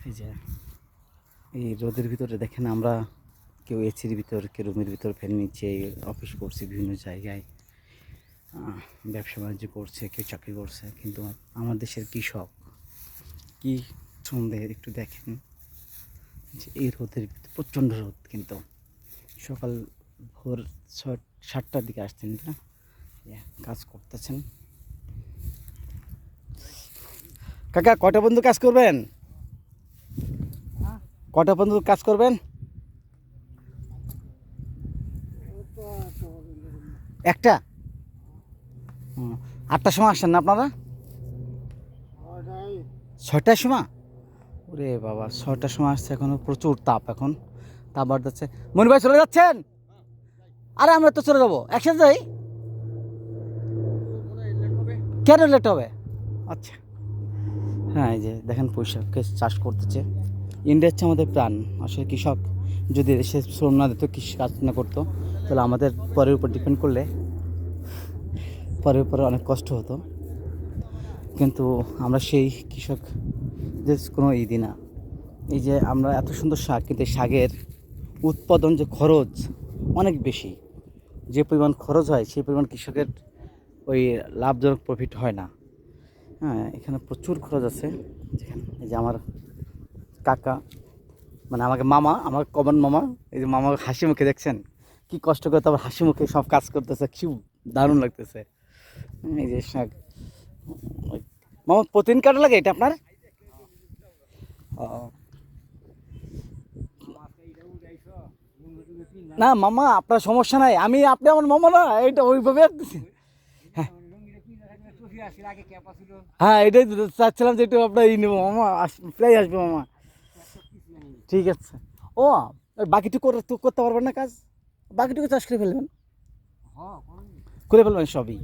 এই যে এই রোদের ভিতরে দেখেন আমরা কেউ এসির ভিতর, কেউ রুমের ভিতর ফ্যান নিচে অফিস করছে, বিভিন্ন জায়গায় ব্যবসা বাণিজ্য করছে, কেউ চাকরি করছে। কিন্তু আমার দেশের কৃষক কি সন্দেহ একটু দেখেন যে এই রোদের ভিতরে প্রচণ্ড রোদ, কিন্তু সকাল ভোর 7টার দিকে আসছেন না, কাজ করতেছেন। কাকা কটা বন্ধু কাজ করবেন? কটা বন্ধু কাজ করবেন? একটা। 8টার সময় আসছেন না আপনারা? 6টার সময়? ওরে বাবা, 6টার সময় আসছে, এখনো প্রচুর তাপ, এখন তাপ বাড়তেছে। মনি ভাই চলে যাচ্ছেন? আরে আমরা তো চলে যাবো একসাথে যাই। কেন লেট হবে? আচ্ছা, হ্যাঁ এই যে দেখেন পুঁইশাককে চাষ করতেছে। ইন্ডিয়া হচ্ছে আমাদের প্রাণ। আসলে কৃষক যদি দেশে শ্রম না দিত, কৃষি কাজ না করতো, তাহলে আমাদের পরের উপর ডিপেন্ড করলে পরের উপরে অনেক কষ্ট হতো। কিন্তু আমরা সেই কৃষক যে কোনো দিই না। এই যে আমরা এত সুন্দর শাক, কিন্তু এই শাকের উৎপাদন যে খরচ অনেক বেশি। যে পরিমাণ খরচ হয় সেই পরিমাণ কৃষকের ওই লাভজনক প্রফিট হয় না। হ্যাঁ, এখানে প্রচুর খরচ আছে। যেখানে এই যে আমার কাকা, মানে আমাকে মামা, আমার কমন মামা, এই যে মামা হাসি মুখে দেখছেন কি কষ্ট করে, তারপর হাসি মুখে সব কাজ করতেছে, কি দারুণ লাগতেছে। এই যে শাক মামা প্রতিদিন কাটা লাগে এটা আপনার? না মামা, আপনার সমস্যা নাই, আপনি আমার মামা না, এইটা ওইভাবে আসতেছি। হ্যাঁ হ্যাঁ, এটাই চাচ্ছিলাম যে একটু আপনার এই নেবো মামা, প্রায় আসবে মামা। ঠিক আছে। ও বাকিটুকু করতে পারবেন না কাজ? বাকিটুকু চাষ করে ফেলবেন, করে ফেলবেন সবই।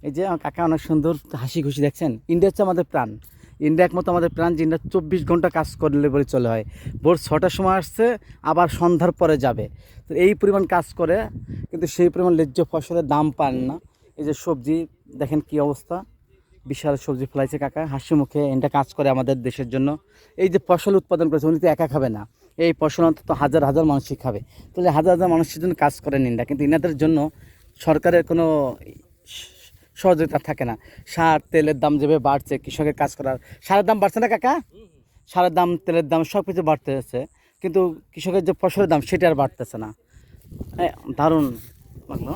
এই যে আমার কাকা অনেক সুন্দর হাসি খুশি দেখছেন। ইন্ডিয়া হচ্ছে আমাদের প্রাণ। ইন্ডিয়া একমতো আমাদের প্রাণ, যে ইন্ডিয়া 24 ঘন্টা কাজ করলে বলে চলে হয়। ভোর 6টার সময় আসছে, আবার সন্ধ্যার পরে যাবে। তো এই পরিমাণ কাজ করে, কিন্তু সেই পরিমাণ ন্যায্য ফসলের দাম পান না। এই যে সবজি দেখেন কি অবস্থা, বিশাল সবজি ফলাইছে কাকা হাসি মুখে। এটা কাজ করে আমাদের দেশের জন্য। এই যে ফসল উৎপাদন করেছে, উনি তো একা খাবে না, এই ফসল অন্তত হাজার হাজার মানুষই খাবে। তাহলে হাজার হাজার মানুষের জন্য কাজ করেন ইন্ডিয়া, কিন্তু ইনাদের জন্য সরকারের কোনো সহযোগিতা থাকে না। সার তেলের দাম যেভাবে বাড়ছে, কৃষকের কাজ করার, সারের দাম বাড়ছে না কাকা? সারের দাম, তেলের দাম, সব কিছু বাড়তেছে, কিন্তু কৃষকের যে ফসলের দাম সেটা আর বাড়তেছে না। দারুণ লাগলো।